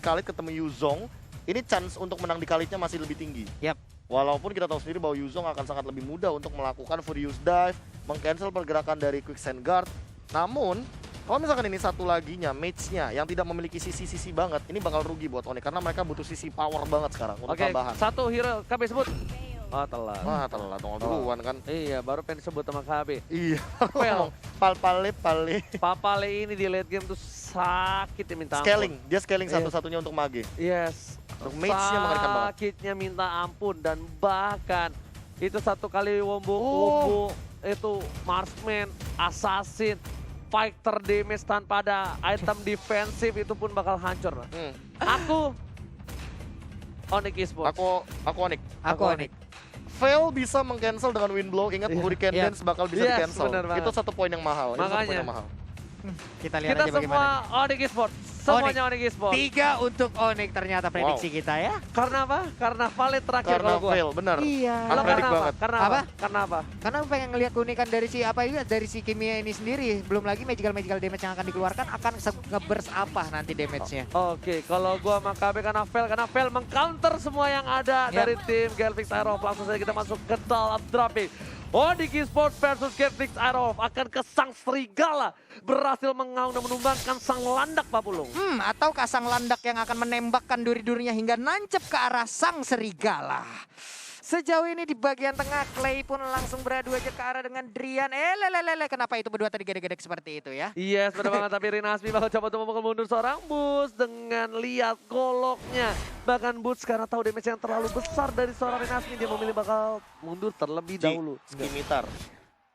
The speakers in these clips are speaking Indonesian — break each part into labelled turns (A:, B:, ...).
A: di Khalid ketemu Yuzong, ini chance untuk menang di Khalidnya masih lebih tinggi.
B: Yap.
A: Walaupun kita tahu sendiri bahwa Yuzong akan sangat lebih mudah untuk melakukan Furious Dive, meng-cancel pergerakan dari Quicksand Guard. Namun, kalau misalkan ini satu laginya, match-nya yang tidak memiliki sisi-sisi banget, ini bakal rugi buat Onyx karena mereka butuh sisi power banget sekarang untuk
C: Oke,
A: tambahan.
C: satu hero KB sebut. Oh, telat.
A: Wah, telat duluan kan.
C: Iya, baru pengen sebut sama KB.
A: Iya.
C: Well,
A: Pale.
C: Papale ini di late game tuh sakit ya minta ampun.
A: Scaling, dia scaling
C: Iya.
A: satu-satunya untuk Mage.
C: Yes.
A: Untuk mage-nya mengerikan banget.
C: Sakitnya minta ampun dan bahkan itu satu kali wombo itu marksman, assassin, fighter damage tanpa ada item defensif itu pun bakal hancur. Aku Onyx Esports.
A: Aku Onyx.
B: Aku Onyx.
A: Fail bisa meng-cancel dengan wind blow, ingat Hurricane
B: Iya.
A: Dance bakal bisa
C: Yes,
A: di-cancel.
C: bener banget.
A: Itu satu poin yang mahal. Itu satu poin
C: Makanya.
A: yang mahal.
B: Kita lihat
C: Kita
B: aja bagaimana.
C: semua Onyx Esports. Semuanya Onyx Esports.
B: 3 untuk Onyx ternyata prediksi kita ya.
C: Karena apa? Karena Valet terakhir
A: Karena
C: kalau gua.
A: fail, benar.
B: Iya.
C: Kalau
A: Unpredict
C: karena apa?
A: banget.
C: Karena
B: Apa?
C: apa? Karena apa?
B: Karena pengen ngelihat keunikan dari si apa ini, dari si Kimia ini sendiri. Belum lagi magical damage yang akan dikeluarkan akan nge-burst apa nanti damage-nya.
C: Oke, kalau gua sama KB karena fail mengcounter semua yang ada
B: Yap.
C: dari tim Galvix Aerof. Langsung saja kita masuk ke dalam dropping. Onyx Esports versus Galvix Aerof akan ke sang serigala. Berhasil mengaung dan menumbangkan sang landak Papulung.
B: Atau kasang landak yang akan menembakkan duri-durinya hingga nancep ke arah sang serigala. Sejauh ini di bagian tengah, Clay pun langsung beradu aja ke arah dengan Drian. Kenapa itu berdua tadi gede-gede seperti itu ya?
C: Yes, benar banget. Tapi Rina Asmi bakal coba untuk memukul mundur seorang Boots dengan lihat goloknya. Bahkan Boots karena tahu damage yang terlalu besar dari seorang Rina Asmi, dia memilih bakal mundur terlebih dahulu.
A: Skimitar.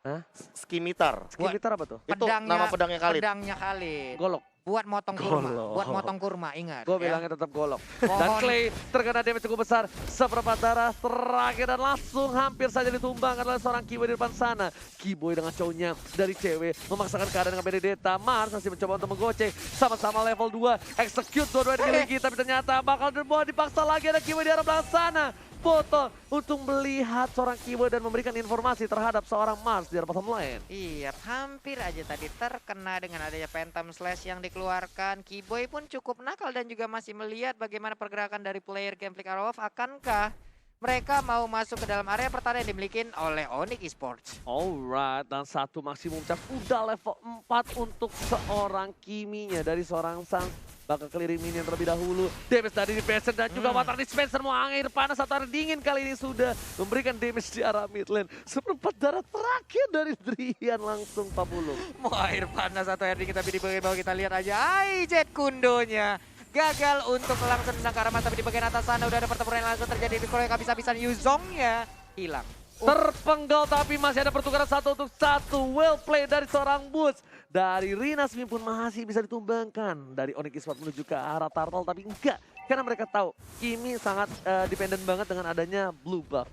C: Hah?
A: Skimitar.
C: Skimitar apa tuh?
A: Itu nama pedangnya Khalid.
B: Pedangnya Khalid.
C: Golok.
B: Buat motong kurma.
C: Golok.
B: Buat motong kurma, ingat.
C: Gue
B: ya.
C: bilangnya tetap golok.
B: Mohon.
C: Dan Clay terkena damage cukup besar. Seperempat darah terakhir dan langsung hampir saja ditumbangkan oleh seorang Kiboy di depan sana. Kiboy dengan cowoknya dari cewek memaksakan keadaan dengan Benedetta. Mars masih mencoba untuk menggocek. Sama-sama level 2. Execute dua-duanya dimiliki. Tapi ternyata bakal dipaksa lagi ada Kiboy di arah belakang sana. Foto untuk melihat seorang Kiboy dan memberikan informasi terhadap seorang Mars di arah bottom lane.
B: Iya, hampir aja tadi terkena dengan adanya Phantom Slash yang dikeluarkan. Kiboy pun cukup nakal dan juga masih melihat bagaimana pergerakan dari player Gameplay Aerof. Akankah mereka mau masuk ke dalam area pertahanan yang dimiliki oleh Onyx Esports?
C: Alright, dan satu maksimum charge udah level 4 untuk seorang Kiminya dari seorang Sans. Bakal keliring minion terlebih dahulu. Damage dari Dispenser dan juga water dispenser mau air panas atau air dingin kali ini sudah memberikan damage di arah mid lane. Seperempat darah terakhir dari Drian langsung Papulung.
B: Mau air panas atau air dingin tapi di bagian bawah kita lihat aja. Jet Kundonya gagal untuk langsung menang ke arah mas, tapi di bagian atas sana udah ada pertempuran yang langsung terjadi. Di yang habis-habisan Yuzongnya hilang.
C: Terpenggal tapi masih ada pertukaran 1 untuk 1. Well play dari seorang Boots. Dari Rina Smi pun masih bisa ditumbangkan. Dari Onyx Esports menuju ke arah Turtle tapi enggak. Karena mereka tahu Kimi sangat dependen banget dengan adanya blue buff.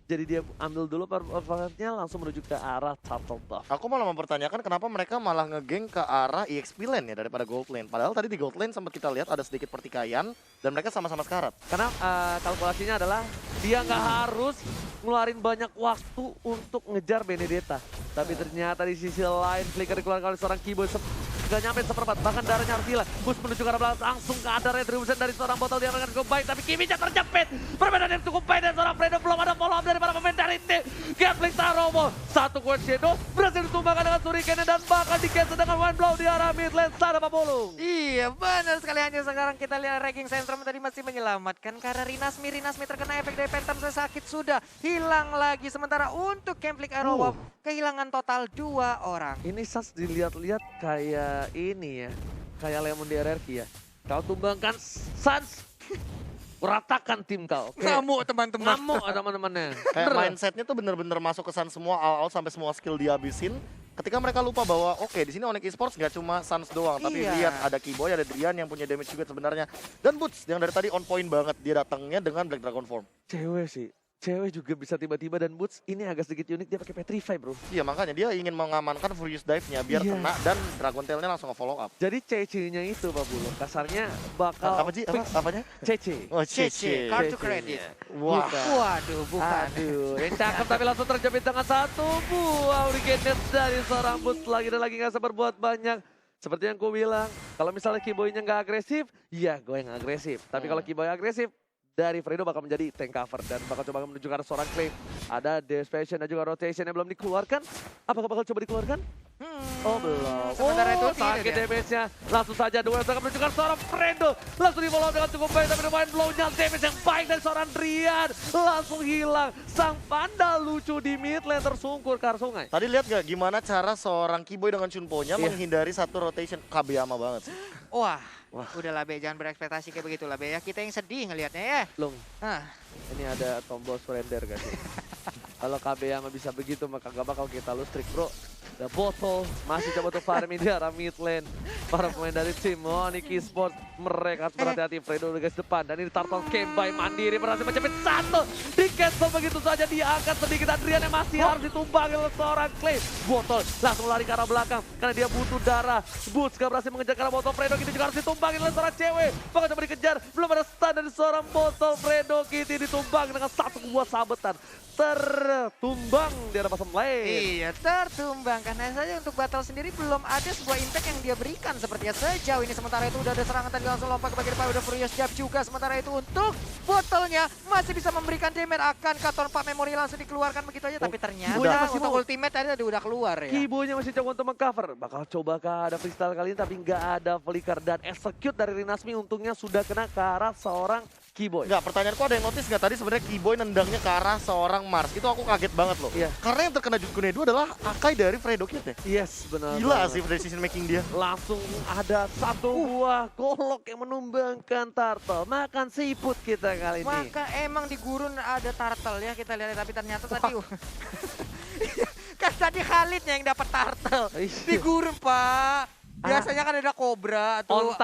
C: Jadi dia ambil dulu performanya langsung menuju ke arah Turtle buff.
A: Aku malah mempertanyakan kenapa mereka malah ngegeng ke arah EXP lane ya daripada gold lane. Padahal tadi di gold lane sempat kita lihat ada sedikit pertikaian dan mereka sama-sama sekarat.
C: Karena kalkulasinya adalah dia nggak harus ngeluarin banyak waktu untuk ngejar Benedetta. Tapi ternyata di sisi lain flicker dikeluarkan oleh seorang Kiboy. Gak nyampe seperempat, bahkan darahnya harus hilang. Boost menuju ke arah belakang, langsung ke ada retribution dari seorang botol yang akan cukup baik. Tapi Kiminya terjepit, perbedaan yang cukup baik dan seorang Fredo belum ada follow up dari para pemain dari tim Gatling Taromo. Satu Quest Shadow berhasil ditumbangkan dengan Hurricane dan bahkan di-cancel dengan one blow di arah mid lane sana Papulung.
B: Iya benar sekali, hanya sekarang kita lihat ranking Centrum tadi masih menyelamatkan karena Rinasmi terkena efek dari Phantom sakit sudah hilang lagi. Sementara untuk Gameplay Aerof kehilangan total 2 orang.
C: Ini Sans dilihat-lihat kayak ini ya, kayak Lemon di RRQ ya. Kau tumbangkan Sans, ratakan tim kau.
B: Ngamuk teman-teman.
C: Ngamuk teman-temannya.
A: Kayak mindsetnya tuh bener-bener masuk ke Suns semua all sampai semua skill dihabisin. Ketika mereka lupa bahwa oke di sini Onyx Esports nggak cuma Suns doang, tapi
B: Iya.
A: lihat ada Kiboy, ada Drian yang punya damage juga sebenarnya. Dan Boots yang dari tadi on point banget, dia datangnya dengan Black Dragon Form.
C: Cewek sih. Cewek juga bisa tiba-tiba dan Boots ini agak sedikit unik, dia pakai Petrify bro.
A: Iya makanya dia ingin mengamankan Furious Dive-nya biar
C: Iya.
A: kena dan Dragon Tail-nya langsung nge-follow up.
C: Jadi CC-nya itu Pak Bulu, kasarnya bakal
A: Apa sih? Apanya?
C: CC.
A: Oh,
B: CC, kartu
C: CC.
B: kredit.
A: Wah.
B: Waduh, bukan.
C: Aduh, yang cakep tapi langsung terjepit dengan 1 buah Hurricane dari seorang Boots lagi dan lagi nggak bisa berbuat banyak. Seperti yang gue bilang, kalau misalnya Kiboy-nya nggak agresif, ya gue yang agresif. Tapi kalau Kiboy agresif, dari Fredo bakal menjadi tank cover dan bakal coba menuju ke arah seorang claim. Ada Desperation dan juga rotation yang belum dikeluarkan. Apakah bakal coba dikeluarkan? Oh belum.
B: Sementara itu
C: sakit damage-nya. Langsung saja duel akan menuju ke arah seorang Fredo. Langsung di follow dengan cukup baik tapi lumayan blow-nya damage yang baik dari seorang Drian. Langsung hilang. Sang panda lucu di mid lane tersungkur ke arah sungai.
A: Tadi lihat gak gimana cara seorang Kiboy dengan Chunpo-nya menghindari satu rotation. Kabeyama banget sih.
B: Wah, udahlah Be, jangan berekspektasi kayak begitulah Be ya. Kita yang sedih ngelihatnya ya.
C: Lung,
B: Ah,
C: ini ada tombol surrender gak sih? Kalau KBM bisa begitu maka gak bakal kita lose streak bro. The Bottle masih coba untuk farming di arah mid lane. Para pemain dari tim Onyx Esports mereka harus berhati-hati. Fredo di guys depan dan ini Turtle Camp by Mandiri berhasil mencapai satu. Di cancel begitu saja diangkat sedikit. Adrian yang masih harus ditumbangi oleh seorang Clay. Bottle langsung lari ke arah belakang karena dia butuh darah. Boots gak berhasil mengejar ke arah Bottle. Fredo Kitty juga harus ditumbangi oleh seorang cewek. Bakal coba dikejar. Belum ada stun dari seorang Bottle. Fredo Kitty ditumbangi dengan satu buah sabetan. Tertumbang di arah pasang lane.
B: iya, tertumbang. Karena saja untuk battle sendiri belum ada sebuah impact yang dia berikan sepertinya sejauh ini. Sementara itu udah ada serangan tadi langsung lompat ke bagian depan. Udah Furious Jab juga. Sementara itu untuk botolnya masih bisa memberikan damage. Akankah Tonpa Memory langsung dikeluarkan begitu aja? Tapi ternyata
C: masih
B: untuk
C: mau.
B: ultimate tadi udah keluar ya.
C: Kiboy-nya masih coba untuk mengcover. Bakal coba ada freestyle kali ini tapi nggak ada flicker. Dan execute dari Rinasmi untungnya sudah kena ke arah seorang Kiboy.
A: Enggak, pertanyaanku ada yang notice nggak tadi sebenarnya Kiboy nendangnya ke arah seorang Mars. Itu aku kaget banget loh.
C: Iya.
A: Karena yang terkena Jutkunedo adalah Akai dari Fredo Kid ya.
C: Yes, benar.
A: Gila
C: banget.
A: sih decision making dia.
C: Langsung ada satu buah golok yang menumbangkan turtle. Makan siput kita kali ini.
B: Maka emang di gurun ada turtle ya kita lihat, tapi ternyata tadi kan tadi Khalidnya yang dapat turtle. Di gurun Pak. Biasanya kan ada kobra atau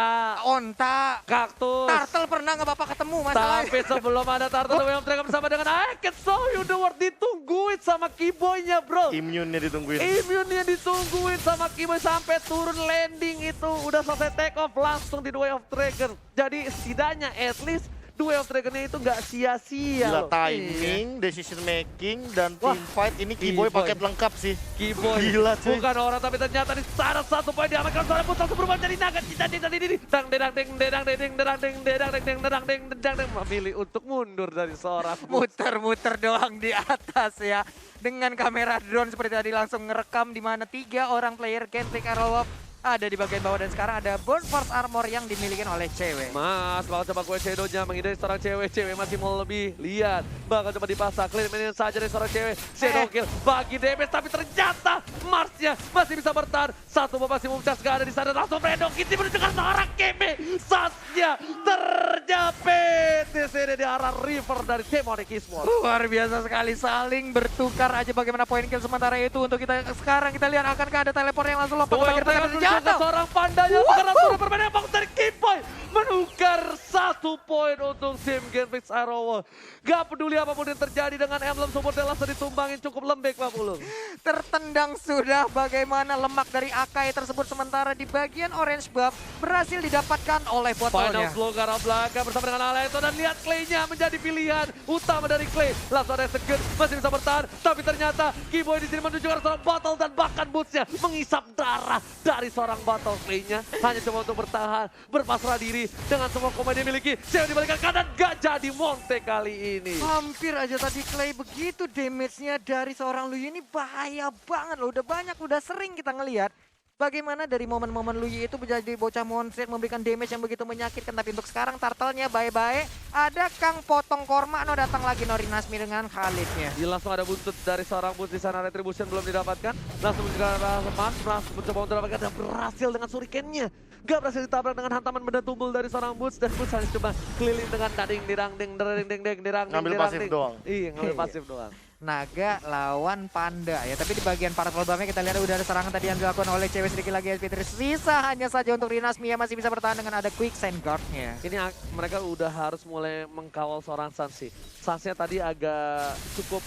B: onta.
C: Kaktus.
B: Turtle pernah nggak Bapak ketemu masalahnya?
C: Tapi sebelum ada turtle, Wayne of Dragon bersama dengan I can show you the world. Ditungguin sama Kiboy-nya bro.
A: Immune-nya ditungguin.
C: Immune-nya ditungguin sama Kiboy sampai turun landing itu. Udah selesai take off langsung di The Way of Dragon. Jadi setidaknya at least The Way of Dragon-nya itu nggak sia-sia
A: Gila
C: loh.
A: timing, decision making, dan team fight ini Kiboy
C: Kiboy.
A: paket lengkap sih.
C: Kiboy
A: Gila cuy.
C: bukan orang tapi ternyata di sana satu poin diamankan seorang putar berubah jadi naga cita ini dang dedang deng dedang dedeng dedang deng dedang deng deng dedang deng dedang deng memilih untuk mundur dari seorang
B: Muter-muter doang di atas ya. Dengan kamera drone seperti tadi langsung ngerekam di mana 3 orang player Kentrick Arrow ada di bagian bawah dan sekarang ada Burn Force Armor yang dimiliki oleh cewek.
C: Mas, bakal coba kue Shadow-nya menghindari seorang cewek. Cewek masih mau lebih lihat. Bakal coba dipasang. Clean minion saja dari seorang cewek. Shadow kill bagi damage. Tapi ternyata Mars-nya masih bisa bertahan. Satu masih memecah gak ada di sana. Langsung Fredo Kitty menuju ke seorang Keme. Saatnya terjepit di sini di arah river dari tim Onyx Esports.
B: Luar biasa sekali, saling bertukar aja bagaimana poin kill sementara itu. Untuk kita sekarang kita lihat akankah ada teleport yang langsung lompat ke bagian depan dan
C: Ke seorang pandanya karena sudah permainan yang bagus dari Kiboy menukar 1 poin untuk tim Genflix Arrow. Gak peduli apapun yang terjadi dengan emblem support langsung ditumbangin cukup lembek Pak Pulung.
B: tertendang sudah bagaimana lemak dari Akai tersebut sementara di bagian orange buff berhasil didapatkan oleh
C: Final
B: botolnya.
C: blow ke arah belakang bersama dengan Aleto dan lihat Clay-nya menjadi pilihan utama dari Clay. Langsung ada Second masih bisa bertahan tapi ternyata Kiboy di sini menuju ke arah seorang Bottle dan bahkan bootsnya mengisap darah dari seorang Bottle. Clay-nya hanya coba untuk bertahan, berpasrah diri dengan semua komando yang dimiliki. Saya dibalikan kanan gak jadi Monte kali ini.
B: Hampir aja tadi Clay begitu damage-nya dari seorang Luyi ini bahaya banget loh. Udah banyak, udah sering kita ngelihat bagaimana dari momen-momen Luyi itu menjadi bocah monster memberikan damage yang begitu menyakitkan. Tapi untuk sekarang turtle-nya bye-bye. Ada Kang Potong Korma, no datang lagi Nori Nasmi dengan Khalidnya.
C: Langsung ada buntut dari seorang boots di sana, retribution belum didapatkan. Langsung ke arah Mars, mencoba untuk mendapatkan dan berhasil dengan shuriken-nya. Gak berhasil ditabrak dengan hantaman benda tumbul dari seorang boots dan boots hanya cuma keliling dengan dading dirang ding dereng ding ding dirang ding
A: Ngambil
C: dirang,
A: pasif
C: ding.
A: doang.
C: Iya, ngambil pasif doang.
B: Naga lawan Panda ya. Tapi di bagian para albumnya kita lihat udah ada serangan tadi yang dilakukan oleh cewek sedikit lagi SP3. Sisa hanya saja untuk Rinas Mia masih bisa bertahan dengan ada Quicksand Guard-nya.
C: Ini mereka udah harus mulai mengkawal seorang Sansi. Sansnya tadi agak cukup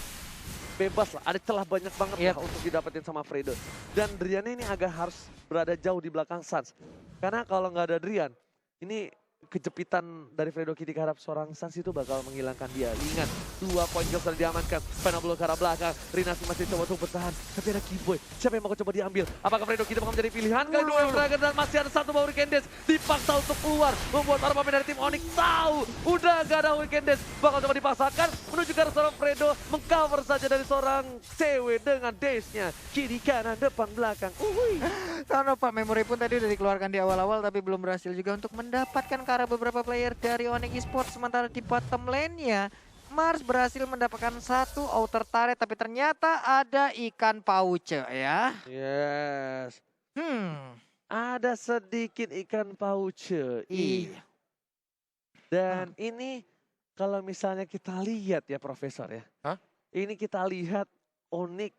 C: bebas lah, ada celah banyak banget lah untuk didapetin sama Fredo. Dan Drian ini agak harus berada jauh di belakang Sans. Karena kalau nggak ada Drian, ini kejepitan dari Fredo Kitty ke arah seorang Sans itu bakal menghilangkan dia. Ingat, 2 poin kill sudah diamankan. Final blow ke arah belakang. Rinasmi masih coba untuk bertahan. Tapi ada Keyboy. Siapa yang mau coba diambil? Apakah Fredo Kitty bakal menjadi pilihan? Kali 2 yang terakhir dan masih ada 1 bawah Weekend Dash. Dipaksa untuk keluar. Membuat para pemain dari tim Onyx tahu. Udah gak ada Weekend Dash. Bakal coba dipaksakan. Menuju ke arah seorang Fredo. Mengcover saja dari seorang cewek dengan dash-nya. Kiri, kanan, depan, belakang.
B: Karena Pak Memory pun tadi udah dikeluarkan di awal-awal tapi belum berhasil juga untuk mendapatkan ke arah beberapa player dari Onyx Esports. Sementara di bottom lane-nya Mars berhasil mendapatkan 1 outer turret tapi ternyata ada ikan pauce ya.
C: Yes.
B: Hmm.
C: Ada sedikit ikan pauce.
B: Iya.
C: Dan ini kalau misalnya kita lihat ya Profesor ya.
A: Hah?
C: Ini kita lihat Onyx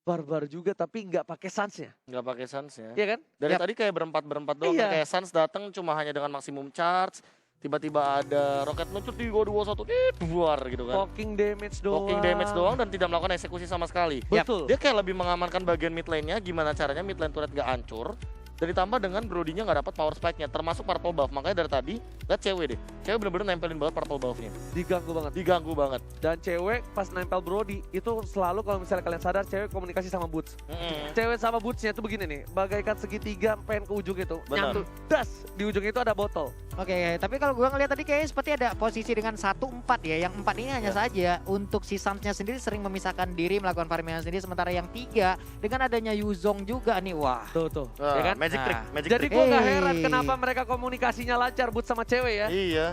C: barbar juga tapi nggak pakai Sans-nya.
A: Nggak pakai Sans ya.
C: Iya kan?
A: Dari
B: Yap.
A: tadi kayak berempat doang.
C: Iya.
A: Kayak Sans datang cuma hanya dengan maksimum charge. Tiba-tiba ada roket luncur 3-2-1 keluar gitu kan.
C: Poking damage doang.
A: Poking damage doang dan tidak melakukan eksekusi sama sekali.
C: Betul.
A: Dia kayak lebih mengamankan bagian mid lane-nya, gimana caranya mid lane turret gak hancur. Dan ditambah dengan Brody-nya nggak dapat power spike-nya, termasuk purple buff. Makanya dari tadi, lihat cewek deh. Cewek bener-bener nempelin banget purple buff-nya.
C: Diganggu banget.
A: Diganggu banget.
C: Dan cewek pas nempel Brody itu selalu kalau misalnya kalian sadar cewek komunikasi sama Boots. Cewek sama Boots-nya itu begini nih, bagaikan segitiga pengen ke ujung itu.
A: Benar.
C: Nyatu, das, di ujung itu ada botol.
B: Oke, tapi kalau gua ngeliat tadi kayaknya seperti ada posisi dengan 1-4 ya. Yang 4 ini hanya saja untuk si Sans-nya sendiri sering memisahkan diri melakukan farming sendiri. Sementara yang 3 dengan adanya Yuzong juga nih, wah.
C: Tuh.
A: Nah,
C: Ya kan?
A: Magic trick,
B: Nah.
A: magic
C: Jadi
A: trick.
C: gue gak heran
B: Hey.
C: kenapa mereka komunikasinya lancar Boots sama cewek ya.
A: Iya.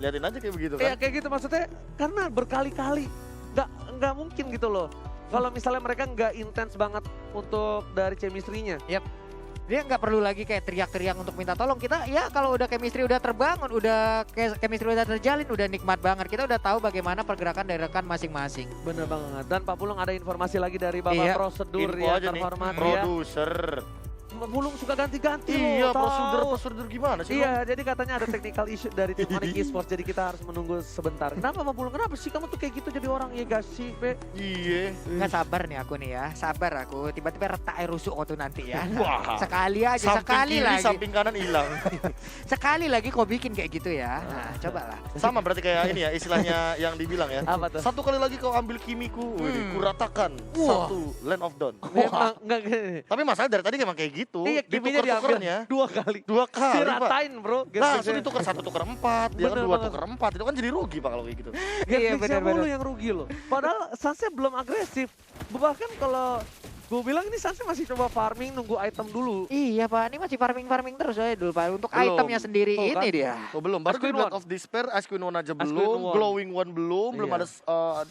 A: Liatin aja kayak begitu
C: Iya
A: kan.
C: kayak gitu maksudnya karena berkali-kali nggak mungkin gitu loh. Kalau misalnya mereka nggak intens banget untuk dari chemistry-nya.
B: Dia nggak perlu lagi kayak teriak-teriak untuk minta tolong. Kita ya kalau udah chemistry udah terbangun, udah chemistry udah terjalin, udah nikmat banget. Kita udah tahu bagaimana pergerakan dari rekan masing-masing.
C: Bener banget. Dan Pak Pulung ada informasi lagi dari Bapak
B: Iya.
C: Prosedur
A: Info
C: yang
A: aja nih,
C: terhormat ya.
A: produser.
C: Pak Pulung suka ganti-ganti
A: Iya,
C: loh. tahu.
A: prosedur gimana sih?
C: Iya, jadi katanya ada technical issue dari tim Onyx Esports, jadi kita harus menunggu sebentar. Kenapa Pak Pulung? Kenapa sih kamu tuh kayak gitu jadi orang ya gak sih, Be?
A: Iya.
B: Nggak sabar nih aku nih ya, sabar aku. Tiba-tiba retak air rusuk waktu nanti ya.
A: Wah.
B: Sekali aja,
A: Samping
B: sekali
A: kiri,
B: lagi.
A: samping kanan hilang.
B: Sekali lagi kau bikin kayak gitu ya. Nah, cobalah.
A: Sama berarti kayak ini ya istilahnya yang dibilang ya.
C: Apa tuh?
A: Satu kali lagi kau ambil kimiku, kuratakan
B: Wah.
A: satu Land of Dawn.
C: Memang enggak gini.
A: Tapi masalah dari tadi emang kayak gitu.
C: Iya, kiminya diambil
A: Dituker-tukernya
C: 2 kali.
A: 2 kali, Pak.
C: Diratain, Bro.
A: Nah, langsung ditukar 1 tukar 4, dia kan
C: Bener
A: 2
C: banget.
A: tukar 4. Itu kan jadi rugi Pak kalau kayak gitu.
B: Iya,
C: Netflixnya
B: benar-benar.
C: mulu yang rugi loh. Padahal Sansnya belum agresif. Bahkan kalau gue bilang ini Sansnya masih coba farming, nunggu item dulu.
B: Iya Pak, ini masih farming terus aja dulu Pak. Untuk
A: Belum.
B: itemnya sendiri
C: Tuh, kan?
B: ini dia.
A: Oh belum, baru
C: Ice Queen
A: Blood
C: One.
A: of Despair, Ice Queen One aja
C: Queen
A: belum,
C: One.
A: Glowing One belum
C: Iya.
A: ada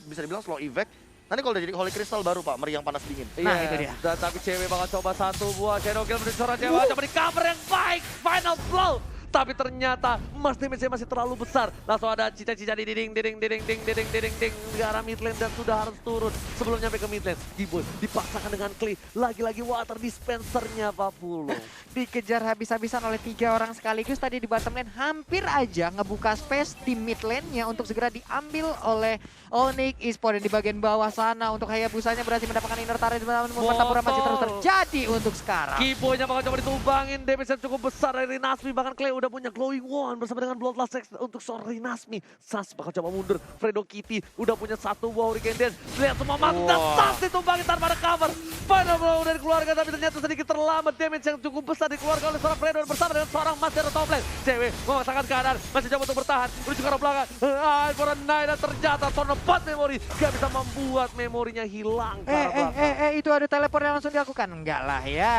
A: bisa dibilang slow evac. Nanti kalau udah jadi Holy Crystal baru Pak, meri yang panas dingin.
B: Nah,
C: Yes.
B: itu dia.
C: Dan tapi cewek bakal coba 1 buah Shadow Kill menuju seorang cewek. Coba di cover yang baik. Final blow. Tapi ternyata Mas damage-nya masih terlalu besar. Langsung ada cica-cica di dinding ke arah mid lane dan sudah harus turun sebelum nyampe ke mid lane. Gibbon dipaksakan dengan Clay. Lagi-lagi water dispensernya Pak Pulung.
B: Dikejar habis-habisan oleh 3 orang sekaligus tadi di bottom lane. Hampir aja ngebuka space di mid lane-nya untuk segera diambil oleh Onyx Esports. Dan di bagian bawah sana untuk Hayabusanya berhasil mendapatkan inner turret. Namun pertempuran masih terus terjadi untuk sekarang.
C: Kibonya bakal coba ditumbangin, damage yang cukup besar dari Rinasmi. Bahkan Clay udah punya Glowing One bersama dengan Bloodlust Sex untuk seorang Rinasmi. Sans bakal coba mundur, Fredo Kitty udah punya 1 buah Hurricane Dance. Lihat semua mati dan
A: Wah.
C: Sans ditumbangin tanpa ada cover. Final blow dari keluarga tapi ternyata sedikit terlambat. Damage yang cukup besar dikeluarkan oleh seorang Fredo bersama dengan seorang Master top lane. Cewek memaksakan keadaan, masih coba untuk bertahan. Menuju ke arah belakang. For a night dan ternyata Torno 4 memori. Gak bisa membuat memorinya hilang ke arah belakang.
B: Itu ada teleport yang langsung dilakukan? Enggak lah ya,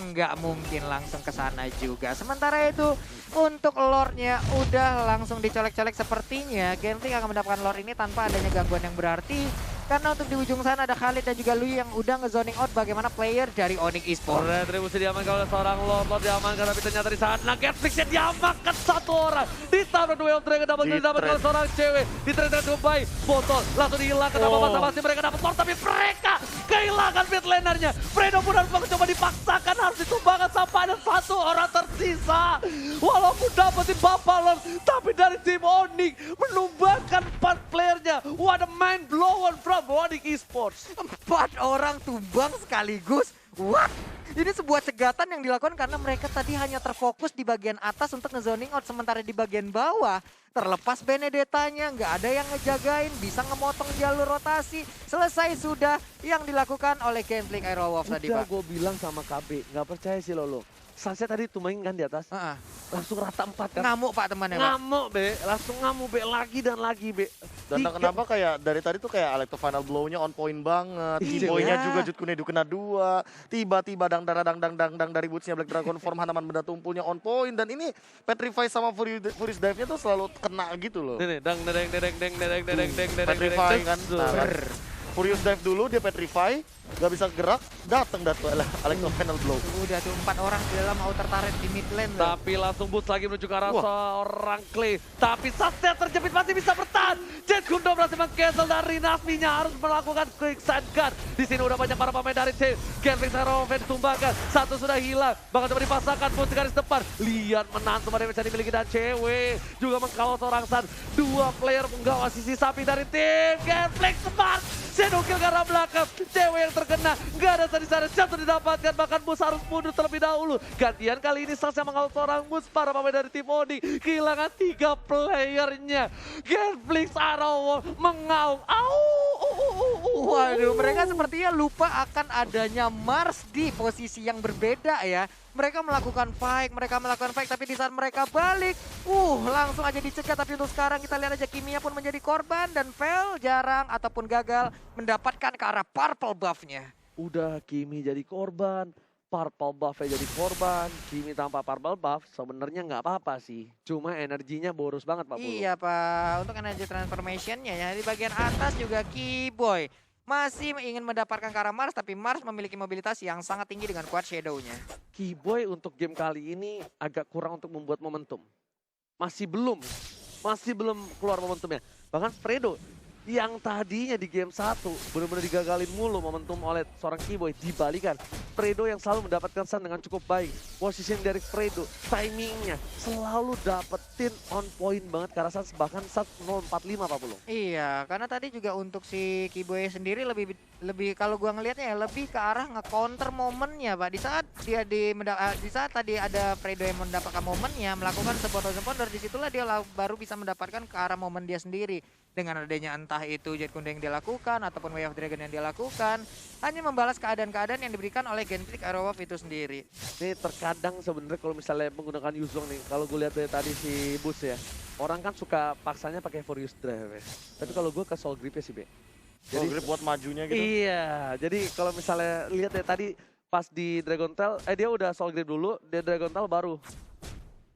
B: enggak mungkin langsung ke sana juga. Sementara itu untuk lore-nya udah langsung dicolek-colek sepertinya. Gentry akan mendapatkan lore ini tanpa adanya gangguan yang berarti. Karena untuk di ujung sana ada Khalid dan juga Lui yang udah nge-zoning out bagaimana player dari Onyx Esports.
C: Retribusi diamankan oleh seorang Lord diamankan tapi ternyata di sana Netflixnya diamankan 1 orang. Ditabrak Duel of Dragon double kill didapatkan oleh seorang cewek. Di trade cukup baik. Botol langsung dihilangkan tanpa basa-basi mereka dapat Lord tapi mereka kehilangan mid lanernya. Fredo pun harus coba dipaksakan harus ditumbangkan sampai ada 1 orang tersisa. Walaupun dapetin Bapak Lord tapi dari tim Onyx menumbangkan 4 playernya. What a mind blown from Onyx Esports.
B: 4 orang tumbang sekaligus What? Ini sebuah cegatan yang dilakukan karena mereka tadi hanya terfokus di bagian atas untuk nge-zoning out. Sementara di bagian bawah terlepas Benedettanya, nggak ada yang ngejagain, bisa ngemotong jalur rotasi. Selesai sudah yang dilakukan oleh Gambling Aerowolf tadi,
C: Udah
B: Pak.
C: gue bilang sama KB, nggak percaya sih Lolo. Sunset tadi tumbangin kan di atas,
B: Heeh.
C: langsung rata 4 kan.
B: Ngamuk Pak temannya, Pak.
C: Ngamuk be, langsung ngamuk be, lagi dan lagi be.
A: Dan
C: Tiga-
A: kenapa kayak dari tadi tuh kayak Alecto final blow-nya on point banget.
C: Iya.
A: Keyboy-nya juga Jutkunedu kena 2. Tiba-tiba dang dari boots-nya Black Dragon Form Hanaman benda tumpulnya on point. Dan ini Petrify sama Furious Dive-nya tuh selalu kena gitu loh.
C: Nih, dang deng deng deng deng deng deng deng
A: Petrify kan. Nah, kan. Furious Dive dulu dia Petrify, gak bisa gerak, datang Alecto final blow.
B: Udah tuh 4 orang di dalam outer turret di mid lane. Tuh.
C: Tapi langsung boots lagi menuju ke arah seorang Clay. Tapi Sunset terjepit masih bisa bertahan. Jet Gundo berhasil meng-cancel dari Navinya harus melakukan quick side gun. Di sini udah banyak para pemain dari tim. Gambling Aerowolf ditumbangkan. Satu sudah hilang. Bahkan coba dipasangkan boots di garis depan. Lihat menantu mana yang bisa dimiliki dan cewek. Juga mengkawal seorang Sun. 2 player penggawa sisi sapi dari tim. Gambling Smart. Shadow kill ke arah belakang. Cewek yang terkena. Gak ada di sana. Jatuh didapatkan. Bahkan Bus harus mundur terlebih dahulu. Gantian kali ini Sas yang mengawal seorang Bus. Para pemain dari tim Odi. Kehilangan 3 playernya. Gambling Aerowolf mengaung.
B: Waduh, mereka sepertinya lupa akan adanya Mars di posisi yang berbeda ya. Mereka melakukan fight, tapi di saat mereka balik, langsung aja dicegat. Tapi untuk sekarang kita lihat aja Kimia pun menjadi korban dan Vel jarang ataupun gagal mendapatkan ke arah purple buff-nya.
C: Udah Kimi jadi korban. Purple buff-nya jadi korban. Kimi tanpa purple buff sebenarnya nggak apa-apa sih. Cuma energinya boros banget Pak Pulu.
B: Iya Pak, untuk energy transformation-nya ya di bagian atas juga Keyboy masih ingin mendapatkan ke arah Mars, tapi Mars memiliki mobilitas yang sangat tinggi dengan quad shadow-nya.
C: Keyboy untuk game kali ini agak kurang untuk membuat momentum. Masih belum keluar momentumnya. Bahkan Fredo yang tadinya di game 1 benar-benar digagalin mulu momentum oleh seorang Keyboy, dibalikan Fredo yang selalu mendapatkan sun dengan cukup baik. Positioning dari Fredo, timingnya selalu dapetin on point banget karena sun, bahkan sun 045 Pak Pulung.
B: Iya, karena tadi juga untuk si Keyboy sendiri lebih kalau gua ngelihatnya ya lebih ke arah nge-counter momennya Pak. Di saat tadi ada Fredo yang mendapatkan momennya, melakukan sebuah thousand pounder, disitulah dia baru bisa mendapatkan ke arah momen dia sendiri. Dengan adanya entah itu Jet Kundo yang dia lakukan ataupun Way of Dragon yang dia lakukan, hanya membalas keadaan-keadaan yang diberikan oleh Gambling Aerowolf itu sendiri.
C: Ini terkadang sebenarnya kalau misalnya menggunakan Yuzong nih, kalau gue lihat dari tadi si Bus ya, orang kan suka paksanya pakai Furious Drive ya. Tapi kalau gue ke Soul Grip ya sih Be.
A: Jadi grip buat majunya gitu.
C: Iya, jadi kalau misalnya lihat ya tadi pas di Dragon Tail, dia udah Soul Grip dulu, dia Dragon Tail baru.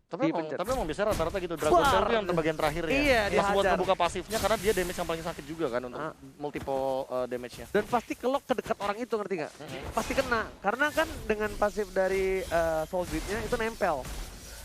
A: Tapi emang biasanya rata-rata gitu. Dragon Tail itu yang terbagian terakhir ya.
C: Iya, dia
A: Pas buat
C: hajar.
A: ngebuka pasifnya karena dia damage yang paling sakit juga kan untuk multiple damage-nya.
C: Dan pasti kelok ke dekat orang itu, ngerti nggak? Pasti kena, karena kan dengan pasif dari Soul Grip-nya itu nempel.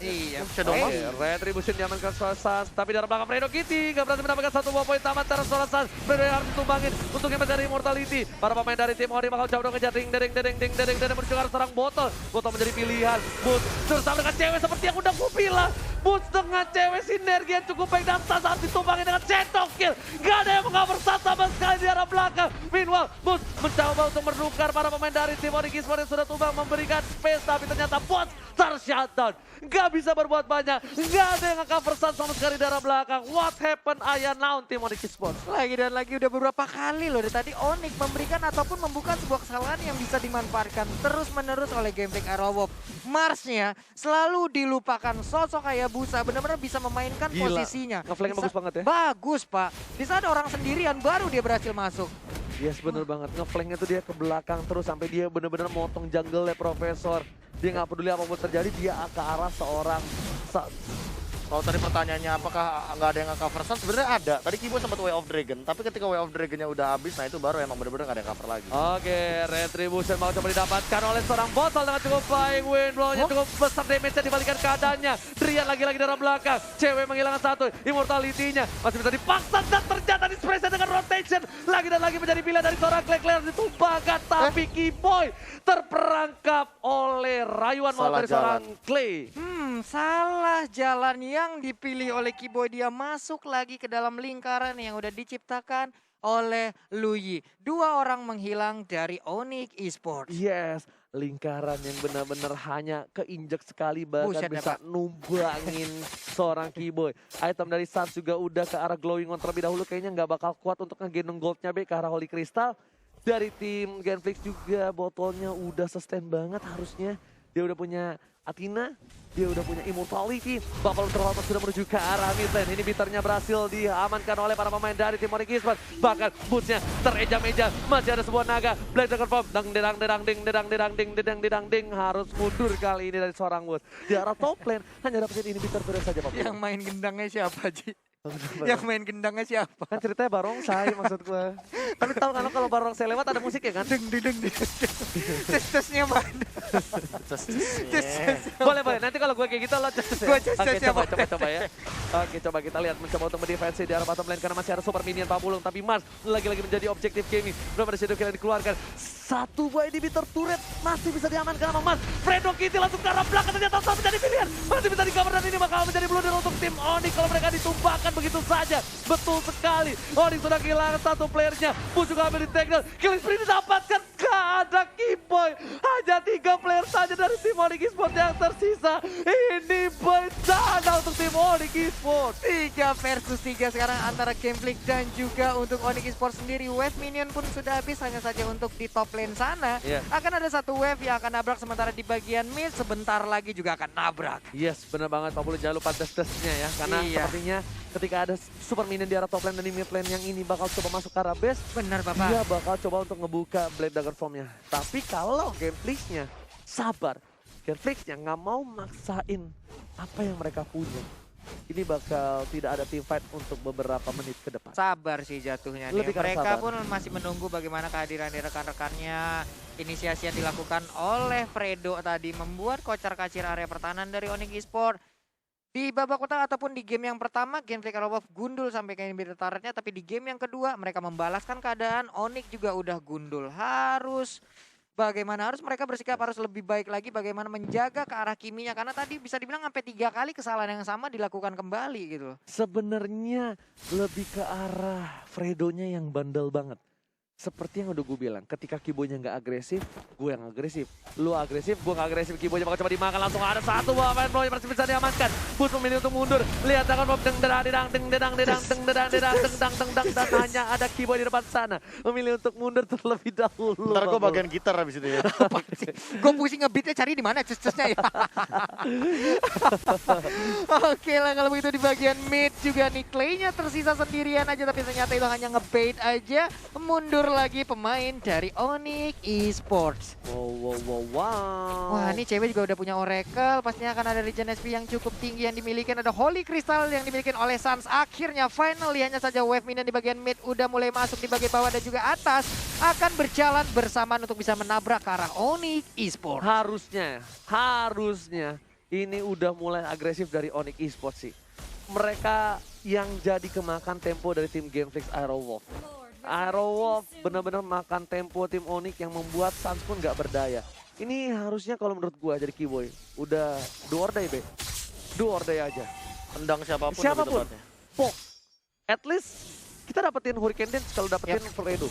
B: Iya.
A: Shadow Mask.
C: Retribution diamankan suara Sans, tapi dari belakang Fredo Kitty gak berhasil mendapatkan 1 buah poin tamat terus suara Sans. Fredo yang harus ditumbangin untuk yang mencari immortality. Para pemain dari tim Ori bakal jauh dong kejar ding menuju ke arah seorang botol menjadi pilihan. Boots bersama dengan cewek seperti yang udah gue bilang. Boots dengan cewek sinergi yang cukup baik dan Sans harus ditumbangin dengan shadow kill. Gak ada yang meng-cover Sans sama sekali di arah belakang. Meanwhile, Boots mencoba untuk menukar para pemain dari tim Ori Gismore yang sudah tumbang memberikan space, tapi ternyata Boots ter-shutdown. Gak bisa berbuat banyak, gak ada yang nge-cover Sun sama sekali di arah belakang. What happened Ayah now tim Onyx Esports?
B: Lagi dan lagi udah beberapa kali loh dari tadi Onyx memberikan ataupun membuka sebuah kesalahan yang bisa dimanfaatkan terus-menerus oleh Gambling Aerowolf. Marsnya selalu dilupakan, sosok Hayabusa benar-benar bisa memainkan posisinya.
C: Nge-flanknya bagus banget ya.
B: Bagus Pak, di saat orang sendirian baru dia berhasil masuk.
C: Yes bener banget, nge-flanknya tuh dia ke belakang terus sampai dia bener-bener motong jungle-nya Profesor. Dia nggak peduli apapun terjadi, dia ke arah seorang
A: Kalau tadi pertanyaannya apakah nggak ada yang nge-cover Sun, sebenarnya ada. Tadi Kibo sempat Way of Dragon, tapi ketika Way of Dragon-nya udah habis, nah itu baru emang bener-bener nggak ada yang cover lagi.
C: Oke, Retribution mau coba didapatkan oleh seorang botol dengan cukup flying wind blow-nya cukup besar, damage-nya dibalikan keadaannya. Drian lagi-lagi dari belakang, cewek menghilangkan 1, immortality-nya masih bisa dipaksa dan ternyata dispresa dengan rotation. Lagi dan lagi menjadi pilihan dari seorang Claire ditumbangkan, tapi Keyboy terperangkap oleh rayuan maut dari seorang Clay.
B: Salah jalan yang dipilih oleh Keyboy, dia masuk lagi ke dalam lingkaran yang udah diciptakan oleh Luyi. Dua orang menghilang dari Onyx Esports.
C: Yes, lingkaran yang benar-benar hanya keinjek sekali bahkan
B: Buset ya,
C: bisa
B: Pak.
C: numbangin seorang Kiboy. Item dari Suns juga udah ke arah glowing on terlebih dahulu, kayaknya nggak bakal kuat untuk ngegendong goldnya ke arah Holy Crystal. Dari tim Genflix juga botolnya udah sustain banget harusnya. Dia udah punya Athena, dia udah punya Immortality. Buffalo terhormat sudah menuju ke arah mid lane. Ini bitternya berhasil diamankan oleh para pemain dari tim Onyx Esports. Bahkan bootsnya tereja-meja. Masih ada sebuah naga. Black Dragon Form. Dang dedang dedang ding dedang dedang ding dedang dedang ding. Harus mundur kali ini dari seorang Woods. Di arah top lane hanya dapetin ini bitter turret saja Pak.
B: Yang main gendangnya siapa, Ji? Yang main gendangnya siapa?
C: Kan ceritanya barongsai maksud gue. Tapi tahu kan lo kalau barongsai lewat ada musik ya kan?
B: Deng deng deng. Tes-tesnya mana?
C: Boleh boleh. Nanti kalau gue kayak gitu lo just ya.
B: Gua just
C: Oke,
B: ya,
C: coba ya. Oke, coba kita lihat mencoba untuk mendefensi di arah bottom lane karena masih ada super minion Pak Pulung. Tapi Mars lagi-lagi menjadi objektif gaming. Belum ada shadow kill yang dikeluarkan. Satu buah inhibitor turret masih bisa diamankan sama Mars. Fredo Kitty langsung ke arah belakang ternyata tak menjadi pilihan. Masih bisa di-cover dan ini bakal menjadi blunder untuk tim Onyx kalau mereka ditumbangkan begitu saja. Betul sekali. Onyx sudah kehilangan satu playernya. Pun juga ambil di takedown. Killing spree didapatkan. Gak ada Kiboy. Hanya 3 player saja dari tim Onyx Esports yang tersisa. Ini bencana untuk tim Onyx Esports.
B: 3 versus 3 sekarang antara Gameflix dan juga untuk Onyx Esports sendiri. Wave minion pun sudah habis hanya saja untuk di top lane sana.
C: Iya.
B: Akan ada satu wave yang akan nabrak sementara di bagian mid sebentar lagi juga akan nabrak.
C: Yes, benar banget Pak Pulu, jangan lupa tes-tesnya ya. Karena
B: Iya.
C: sepertinya ketika ada super minion di arah top lane dan di mid lane yang ini bakal coba masuk ke arah base,
B: Benar, Bapak.
C: dia bakal coba untuk ngebuka Blade Dagger Formnya. Tapi kalau Genflix-nya sabar, Genflix-nya nggak mau maksain apa yang mereka punya, ini bakal tidak ada team fight untuk beberapa menit ke depan.
B: Sabar sih jatuhnya nih.
C: Lebih karena
B: Mereka
C: sabar.
B: pun masih menunggu bagaimana kehadiran dari rekan-rekannya. Inisiasi yang dilakukan oleh Fredo tadi membuat kocar-kacir area pertahanan dari Onyx Esports. Di babak utama ataupun di game yang pertama, Genflix Arrow gundul sampai ke inhibitor turretnya. Tapi di game yang kedua, mereka membalaskan keadaan. Onyx juga udah gundul. Harus mereka bersikap harus lebih baik lagi bagaimana menjaga ke arah kiminya. Karena tadi bisa dibilang sampai 3 kali kesalahan yang sama dilakukan kembali gitu.
C: Sebenarnya lebih ke arah Fredonya yang bandel banget. Seperti yang udah gue bilang, ketika Kiboynya nggak agresif, gue yang agresif. Lu agresif, gue nggak agresif. Kiboynya bakal coba dimakan, langsung ada satu buah main blow yang masih bisa diamankan. Bus memilih untuk mundur. Lihat tangan Bob deng dedang dedang deng dedang dedang deng dedang dedang deng dang deng dang dan hanya ada Kiboy di depan sana. Memilih untuk mundur terlebih dahulu.
A: Ntar gue bagian gitar habis itu ya.
B: Gue pusing ngebeatnya cari di mana cus-cusnya ya. Oke lah kalau begitu di bagian mid juga nih Clay-nya tersisa sendirian aja tapi ternyata itu hanya ngebait aja. Mundur lagi pemain dari Onyx Esports.
C: Wow.
B: Wah ini cewek juga udah punya Oracle. Pastinya akan ada regen SP yang cukup tinggi yang dimiliki. Ada Holy Crystal yang dimiliki oleh Suns. Akhirnya finally hanya saja wave minion di bagian mid udah mulai masuk di bagian bawah dan juga atas. Akan berjalan bersamaan untuk bisa menabrak ke arah Onyx Esports.
C: Harusnya ini udah mulai agresif dari Onyx Esports sih. Mereka yang jadi kemakan tempo dari tim Genflix Aerowolf. Aerowolf benar-benar makan tempo tim Onyx yang membuat Suns pun nggak berdaya. Ini harusnya kalau menurut gua jadi Kiboy udah do or die, Be. Do or die aja.
A: Tendang siapapun.
C: Siapapun.
A: lebih tepatnya.
C: Fox. At least kita dapetin Hurricane Dance kalau dapetin Fredo.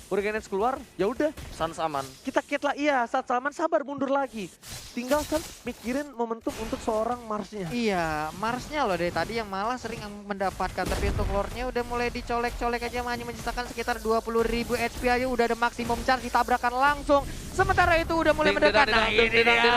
C: Hurricane Dance keluar, ya udah.
A: Sans aman.
C: Kita kit lah, iya saat saman sabar mundur lagi. Tinggal kan mikirin momentum untuk seorang Marsnya.
B: Iya, Marsnya loh dari tadi yang malah sering mendapatkan. Tapi untuk Lordnya udah mulai dicolek-colek aja hanya menyisakan sekitar 20.000 HP aja. Udah ada maksimum charge ditabrakan langsung. Sementara itu udah mulai mendekat. Nah ini dia.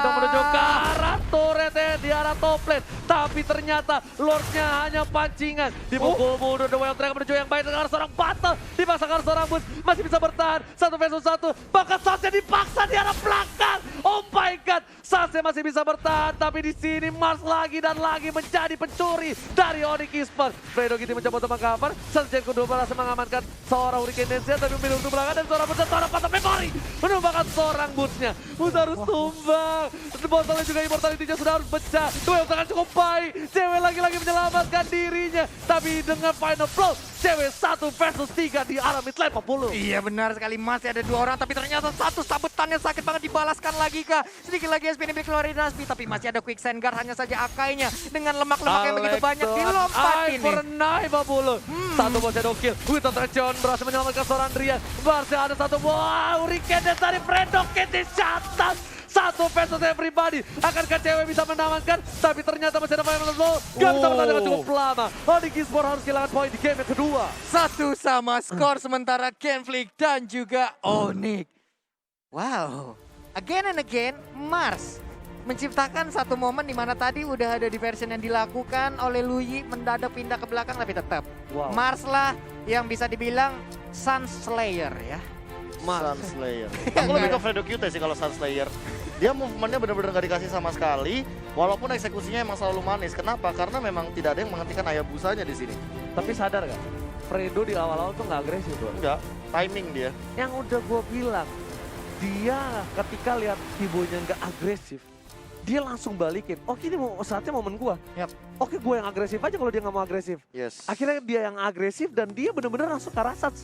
C: Menuju ke arah turretnya di arah top lane. Tapi ternyata Lordnya hanya pancingan. Dipukul mundur, The Wild Dragon menuju yang baik dengan seorang battle. Dipaksakan seorang bus, masih bisa bertahan. 1 versus 1, bahkan Sasnya dipaksa di arah belakang. Oh my god, Sasnya masih bisa bertahan. Tapi di sini Mars lagi dan lagi menjadi pencuri dari Onyx Esports. Fredo Kitty mencoba untuk meng-cover. Sergeant kedua berhasil mengamankan seorang Hurricane Dance, tapi memilih untuk belakang dan seorang bus dan seorang patah memori. Menumbangkan seorang busnya. Bus harus tumbang. Botolnya juga immortality-nya sudah harus pecah. Duel tangan cukup baik. Cewek lagi-lagi menyelamatkan dirinya. Tapi dengan final blow, cewek 1 versus 3 di arah mid lane Pak Pulu.
B: Iya benar sekali, masih ada 2 orang tapi ternyata satu sabetannya sakit banget, dibalaskan lagi kah. Sedikit lagi SP ini keluarin Nasbi tapi masih ada quicksand guard, hanya saja Akainya dengan lemak-lemak yang begitu banyak dilompatin
C: for a
B: nih.
C: knife Pak Pulu. Satu bos shadow kill, Witan Trejon berhasil menyelamatkan seorang Drian. Masih ada satu, wow, Hurricane dari Fredokin dicatat. 1 versus everybody. Akankah cewek bisa menangkan? Tapi ternyata masih ada final blow. Gak bisa bertahan dengan cukup lama. Onyx Esports harus kehilangan poin di game yang kedua.
B: 1 sama skor sementara Genflix dan juga Onyx. Wow, again and again Mars menciptakan satu momen di mana tadi udah ada diversion yang dilakukan oleh Luyi, mendadak pindah ke belakang tapi tetap
C: Wow.
B: Mars lah yang bisa dibilang Sun Slayer ya.
A: Sunslayer. Aku lebih ke Fredo Cute sih kalau Sunslayer. Dia movementnya bener-bener gak dikasih sama sekali, walaupun eksekusinya emang selalu manis. Kenapa? Karena memang tidak ada yang menghentikan Hayabusanya di sini.
C: Tapi sadar gak? Fredo di awal-awal tuh gak agresif bro.
A: Enggak, timing dia.
C: Yang udah gue bilang, dia ketika lihat Kiboynya nggak agresif, dia langsung balikin. Oke ini saatnya momen gue.
B: Yap.
C: Oke gue yang agresif aja kalau dia nggak mau agresif.
A: Yes.
C: Akhirnya dia yang agresif dan dia bener-bener langsung ke arah Sans.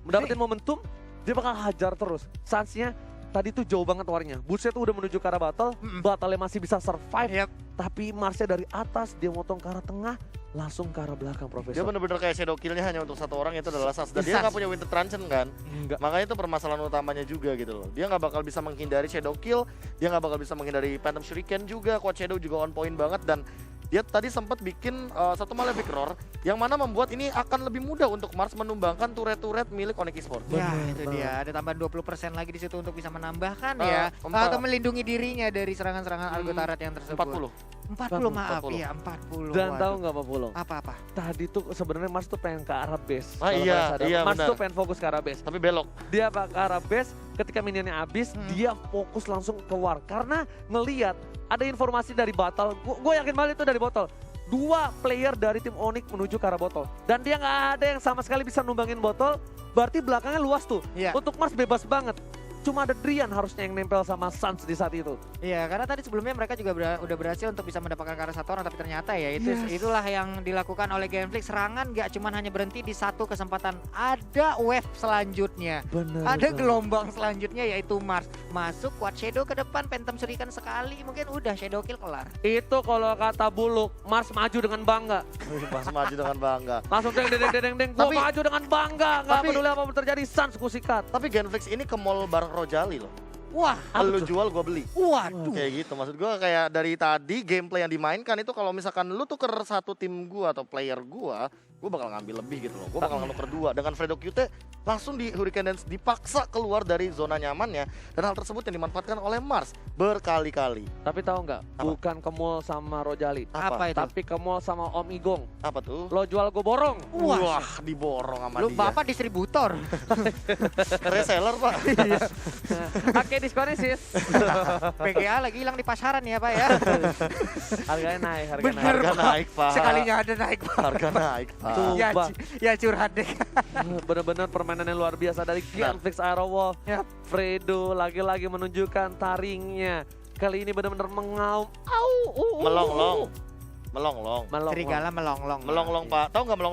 C: Mendapatkan momentum, dia bakal hajar terus. Sansnya tadi tuh jauh banget warnya. Buset tuh udah menuju ke arah battle, battle-nya masih bisa survive.
B: Yap.
C: Tapi Marsnya dari atas, dia motong ke arah tengah, langsung ke arah belakang
A: Dia
C: Profesor.
A: bener-bener kayak shadow kill-nya hanya untuk satu orang, itu adalah Sans. Dan dia
B: Sans.
A: nggak punya Winter Truncheon kan.
C: Enggak.
A: Makanya itu permasalahan utamanya juga gitu loh. Dia nggak bakal bisa menghindari shadow kill, dia nggak bakal bisa menghindari Phantom Shuriken juga. Quad Shadow juga on point banget dan dia tadi sempat bikin satu Malefic Roar yang mana membuat ini akan lebih mudah untuk Mars menumbangkan turret-turret milik Onyx Esports.
B: Ya,
C: Bener
B: itu
C: banget.
B: dia. Ada tambahan 20% lagi di situ untuk bisa menambahkan
A: Eh,
B: ya.
A: empat-
B: Atau melindungi dirinya dari serangan-serangan Argo Turret yang tersebut.
A: 40.
B: 40 maaf,
A: 40.
B: iya 40.
C: Dan tahu
B: Waduh.
C: nggak Pak Pulung?
B: Apa-apa?
C: Tadi tuh sebenarnya Mars tuh pengen ke arah base.
A: Ah,
C: Kalau
A: iya,
C: kalian sadar.
A: iya,
C: Mars
A: benar.
C: tuh pengen fokus ke arah base.
A: Tapi belok.
C: Dia ke arah base, ketika minionnya habis, dia fokus langsung keluar. Karena ngeliat ada informasi dari battle, gue yakin banget itu dari botol. 2 player dari tim Onyx menuju ke arah botol. Dan dia nggak ada yang sama sekali bisa numbangin botol, berarti belakangnya luas tuh.
B: Iya.
C: Untuk Mars bebas banget. Cuma ada Drian harusnya yang nempel sama Sans di saat itu.
B: Iya, karena tadi sebelumnya mereka juga udah berhasil untuk bisa mendapatkan ke arah satu orang, tapi ternyata ya
C: Yes.
B: itulah yang dilakukan oleh Genflix. Serangan gak cuma hanya berhenti di satu kesempatan, ada wave selanjutnya.
C: Bener.
B: Ada
C: banget.
B: gelombang selanjutnya yaitu Mars. Masuk Quad Shadow ke depan, Phantom Shuriken sekali, mungkin udah Shadow Kill kelar.
C: Itu kalau kata Buluk, Mars maju dengan bangga.
A: Mas maju dengan bangga.
C: Langsung deng. Gua
A: Tapi-
C: maju dengan bangga. Gak
A: tapi-
C: peduli apa pun terjadi, Sans ku sikat.
A: Tapi Genflix ini ke mall bareng Rojali loh.
B: Wah,
A: Lu jual gue beli.
B: waduh.
A: Kayak gitu, maksud gue kayak dari tadi gameplay yang dimainkan itu kalau misalkan lu tuker satu tim gua atau player gua bakal ngambil lebih gitu loh. Gue bakal nuker 2 dengan Fredo Cute langsung di Hurricane Dance dipaksa keluar dari zona nyamannya dan hal tersebut yang dimanfaatkan oleh Mars berkali-kali.
C: Tapi tahu nggak?
A: Apa?
C: Bukan ke mall sama Rojali.
B: Apa itu?
C: Tapi ke mall sama Om Igong.
A: Apa tuh?
C: Lo jual gue borong.
B: Wah,
A: diborong sama
B: lu
A: dia.
B: bapak distributor.
A: Reseller, Pak.
C: Oke, diskonnya sis.
B: PGA lagi hilang di pasaran ya Pak ya.
C: Harganya naik,
B: Bener,
A: Harga
B: Pak.
A: naik, Pak.
B: Sekalinya ada naik Pak.
A: Harga naik, Pak.
C: Tuh.
B: Ya,
C: Pak.
B: ya curhat deh.
C: Bener-bener permainan yang luar biasa dari Genflix Aerowolf.
B: Yap.
C: Fredo lagi-lagi menunjukkan taringnya. Kali ini benar-benar mengaum.
A: Melonglong. Melonglong.
C: Melonglong.
B: Serigala melonglong.
A: Melonglong, Pak. Tahu nggak melonglong?